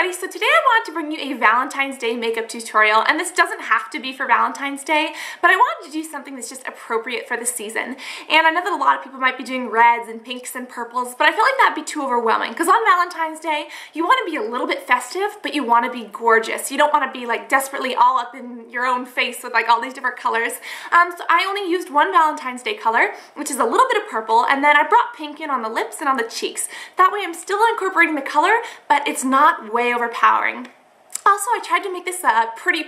everybody, so today I wanted to bring you a Valentine's Day makeup tutorial, and this doesn't have to be for Valentine's Day, but I wanted to do something that's just appropriate for the season. And I know that a lot of people might be doing reds and pinks and purples, but I feel like that'd be too overwhelming, because on Valentine's Day, you want to be a little bit festive, but you want to be gorgeous. You don't want to be like desperately all up in your own face with like all these different colors. So I only used one Valentine's Day color, which is a little bit of purple, and then I brought pink in on the lips and on the cheeks. That way I'm still incorporating the color, but it's not way overpowering. Also, I tried to make this a pretty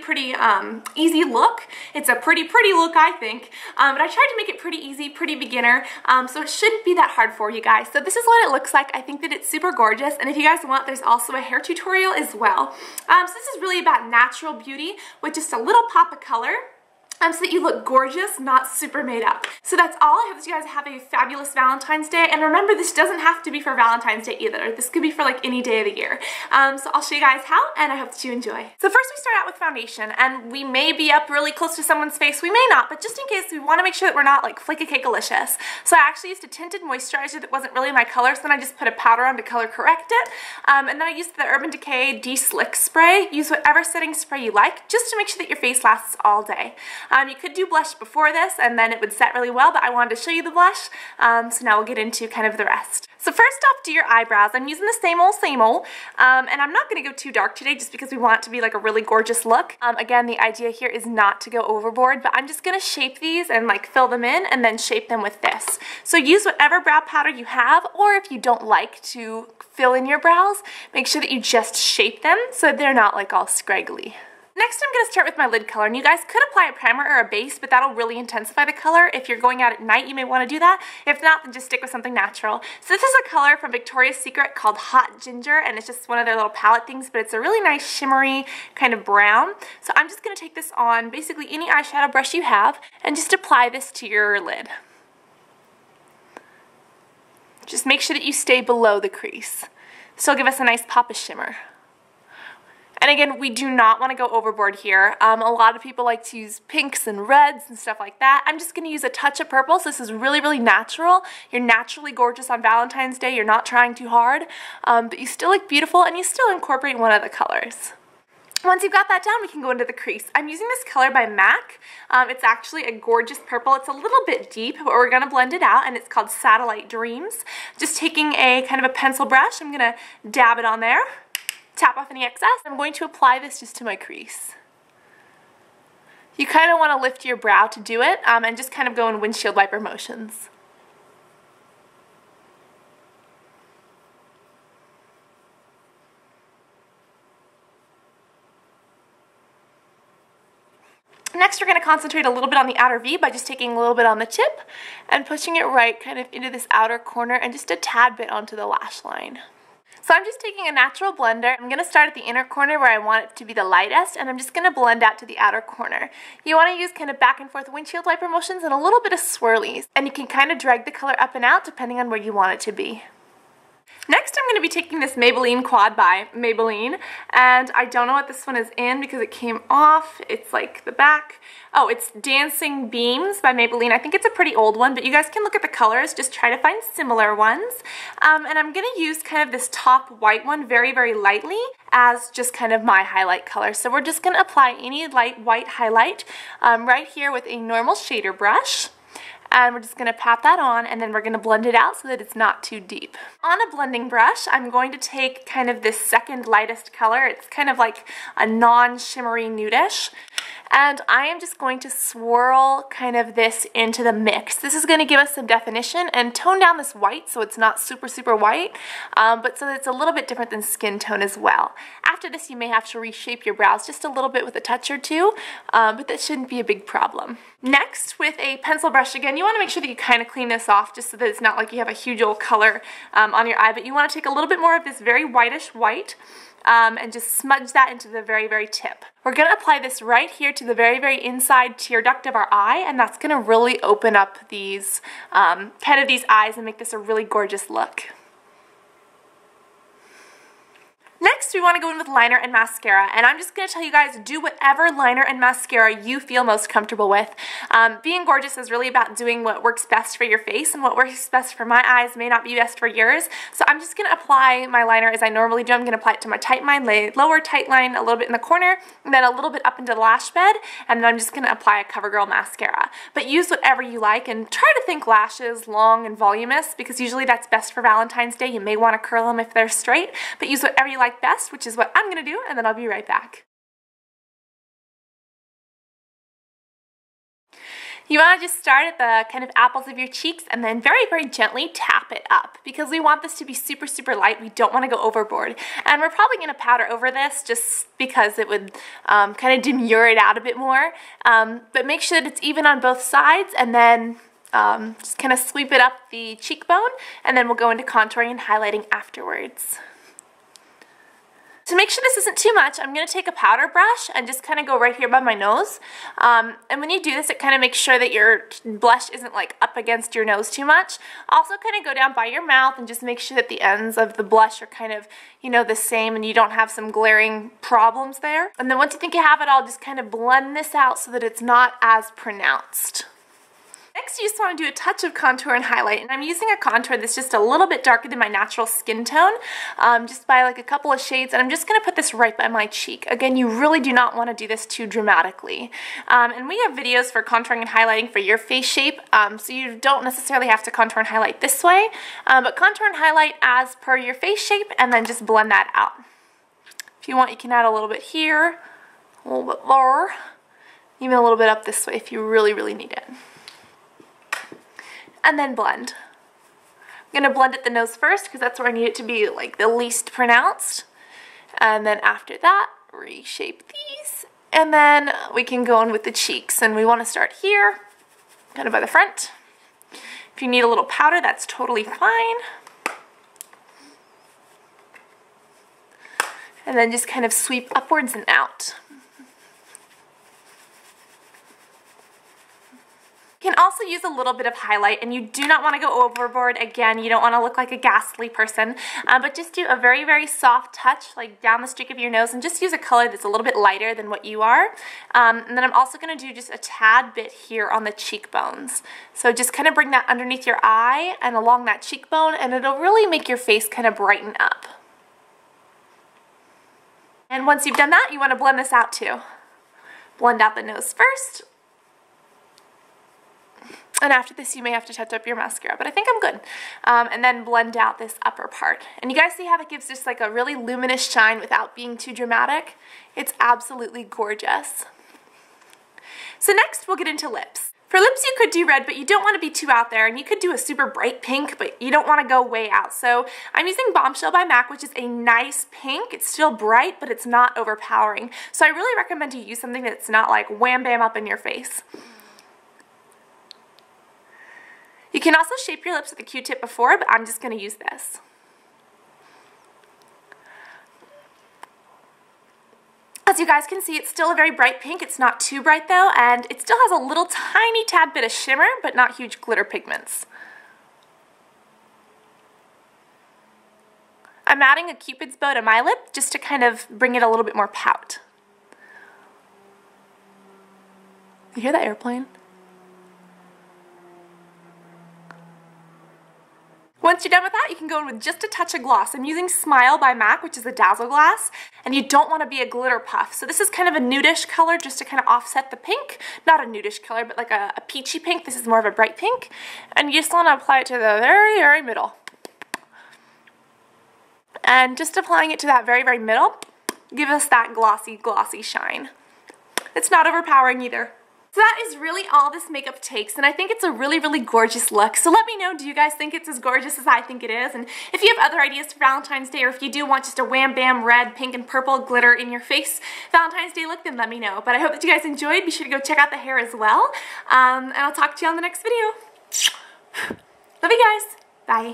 easy look. It's a pretty look, I think, but I tried to make it pretty easy, pretty beginner, so it shouldn't be that hard for you guys. So this is what it looks like. I think that it's super gorgeous, and if you guys want, there's also a hair tutorial as well. So this is really about natural beauty with just a little pop of color. So that you look gorgeous, not super made up. So that's all. I hope that you guys have a fabulous Valentine's Day. And remember, this doesn't have to be for Valentine's Day either. This could be for like any day of the year. So I'll show you guys how, and I hope that you enjoy. So first we start out with foundation, and we may be up really close to someone's face. We may not, but just in case, we want to make sure that we're not like flaky cakealicious. So I actually used a tinted moisturizer that wasn't really my color, so then I just put a powder on to color correct it. And then I used the Urban Decay De-Slick Spray. Use whatever setting spray you like, just to make sure that your face lasts all day. You could do blush before this and then it would set really well, but I wanted to show you the blush, so now we'll get into kind of the rest. So first off, do your eyebrows. I'm using the same old, and I'm not going to go too dark today just because we want it to be like a really gorgeous look. Again, the idea here is not to go overboard, but I'm just going to shape these and like fill them in and then shape them with this. So use whatever brow powder you have, or if you don't like to fill in your brows, make sure that you just shape them so they're not like all scraggly. Next, I'm going to start with my lid color, and you guys could apply a primer or a base, but that'll really intensify the color. If you're going out at night, you may want to do that. If not, then just stick with something natural. So this is a color from Victoria's Secret called Hot Ginger, and it's just one of their little palette things, but it's a really nice shimmery kind of brown. So I'm just going to take this on basically any eyeshadow brush you have, and just apply this to your lid. Just make sure that you stay below the crease. This will give us a nice pop of shimmer. And again, we do not want to go overboard here. A lot of people like to use pinks and reds and stuff like that. I'm just going to use a touch of purple, so this is really natural. You're naturally gorgeous on Valentine's Day. You're not trying too hard, but you still look beautiful and you still incorporate one of the colors. Once you've got that down, we can go into the crease. I'm using this color by MAC. It's actually a gorgeous purple. It's a little bit deep, but we're going to blend it out, and it's called Satellite Dreams. Just taking a kind of a pencil brush, I'm going to dab it on there. Tap off any excess. I'm going to apply this just to my crease. You kind of want to lift your brow to do it, and just kind of go in windshield wiper motions. Next, we're going to concentrate a little bit on the outer V by just taking a little bit on the tip and pushing it right kind of into this outer corner and just a tad bit onto the lash line. So I'm just taking a natural blender. I'm going to start at the inner corner where I want it to be the lightest, and I'm just going to blend out to the outer corner. You want to use kind of back and forth windshield wiper motions and a little bit of swirlies, and you can kind of drag the color up and out depending on where you want it to be. Next, I'm going to be taking this Maybelline Quad by Maybelline, and I don't know what this one is in because it came off. It's like the back. Oh, it's Dancing Beams by Maybelline. I think it's a pretty old one, but you guys can look at the colors. Just try to find similar ones. And I'm going to use kind of this top white one very lightly as just kind of my highlight color. So we're just going to apply any light white highlight right here with a normal shader brush. And we're just going to pat that on, and then we're going to blend it out so that it's not too deep. On a blending brush, I'm going to take kind of this second lightest color. It's kind of like a non-shimmery nudish. And I am just going to swirl kind of this into the mix. This is going to give us some definition and tone down this white so it's not super white, but so that it's a little bit different than skin tone as well. After this, you may have to reshape your brows just a little bit with a touch or two, but that shouldn't be a big problem. Next, with a pencil brush, again, you want to make sure that you kind of clean this off just so that it's not like you have a huge old color on your eye, but you want to take a little bit more of this very whitish white and just smudge that into the very tip. We're going to apply this right here to the very inside tear duct of our eye, and that's going to really open up these kind of these eyes and make this a really gorgeous look. Next, we want to go in with liner and mascara, and I'm just going to tell you guys, do whatever liner and mascara you feel most comfortable with. Being gorgeous is really about doing what works best for your face, and what works best for my eyes may not be best for yours. So I'm just going to apply my liner as I normally do. I'm going to apply it to my tight line, lower tight line, a little bit in the corner, and then a little bit up into the lash bed, and then I'm just going to apply a CoverGirl mascara. But use whatever you like, and try to think lashes long and voluminous, because usually that's best for Valentine's Day. You may want to curl them if they're straight, but use whatever you like best, which is what I'm going to do, and then I'll be right back. You want to just start at the kind of apples of your cheeks and then very, very gently tap it up, because we want this to be super, super light. We don't want to go overboard. And we're probably going to powder over this just because it would kind of demure it out a bit more. But make sure that it's even on both sides, and then just kind of sweep it up the cheekbone, and then we'll go into contouring and highlighting afterwards. To make sure this isn't too much, I'm going to take a powder brush and just kind of go right here by my nose. And when you do this, it kind of makes sure that your blush isn't like up against your nose too much. Also kind of go down by your mouth and just make sure that the ends of the blush are kind of, you know, the same, and you don't have some glaring problems there. And then once you think you have it all, just kind of blend this out so that it's not as pronounced. Next, you just want to do a touch of contour and highlight, and I'm using a contour that's just a little bit darker than my natural skin tone, just by like a couple of shades, and I'm just going to put this right by my cheek. Again, you really do not want to do this too dramatically. And we have videos for contouring and highlighting for your face shape, so you don't necessarily have to contour and highlight this way, but contour and highlight as per your face shape, and then just blend that out. If you want, you can add a little bit here, a little bit lower, even a little bit up this way if you really, really need it. And then blend. I'm going to blend at the nose first because that's where I need it to be like the least pronounced. And then after that, reshape these. And then we can go in with the cheeks. And we want to start here, kind of by the front. If you need a little powder, that's totally fine. And then just kind of sweep upwards and out. You can also use a little bit of highlight, and you do not want to go overboard. Again, you don't want to look like a ghastly person, but just do a very, very soft touch, like down the streak of your nose, and just use a color that's a little bit lighter than what you are. And then I'm also going to do just a tad bit here on the cheekbones. So just kind of bring that underneath your eye and along that cheekbone, and it'll really make your face kind of brighten up. And once you've done that, you want to blend this out too. Blend out the nose first. And after this, you may have to touch up your mascara, but I think I'm good. And then blend out this upper part. And you guys see how that gives just like a really luminous shine without being too dramatic? It's absolutely gorgeous. So next, we'll get into lips. For lips, you could do red, but you don't want to be too out there, and you could do a super bright pink, but you don't want to go way out. So I'm using Bombshell by MAC, which is a nice pink. It's still bright, but it's not overpowering. So I really recommend you use something that's not like wham bam up in your face. You can also shape your lips with a Q-tip before, but I'm just going to use this. As you guys can see, it's still a very bright pink. It's not too bright though, and it still has a little tiny tad bit of shimmer, but not huge glitter pigments. I'm adding a Cupid's bow to my lip just to kind of bring it a little bit more pout. You hear that airplane? Once you're done with that, you can go in with just a touch of gloss. I'm using Smile by MAC, which is a Dazzle Glass, and you don't want to be a glitter puff. So this is kind of a nudish color just to kind of offset the pink. Not a nudish color, but like a peachy pink. This is more of a bright pink. And you just want to apply it to the very, very middle. And just applying it to that very, very middle, give us that glossy, glossy shine. It's not overpowering either. So that is really all this makeup takes, and I think it's a really, really gorgeous look. So let me know, do you guys think it's as gorgeous as I think it is? And if you have other ideas for Valentine's Day, or if you do want just a wham bam red, pink, and purple glitter in your face Valentine's Day look, then let me know. But I hope that you guys enjoyed. Be sure to go check out the hair as well. And I'll talk to you on the next video. Love you guys. Bye.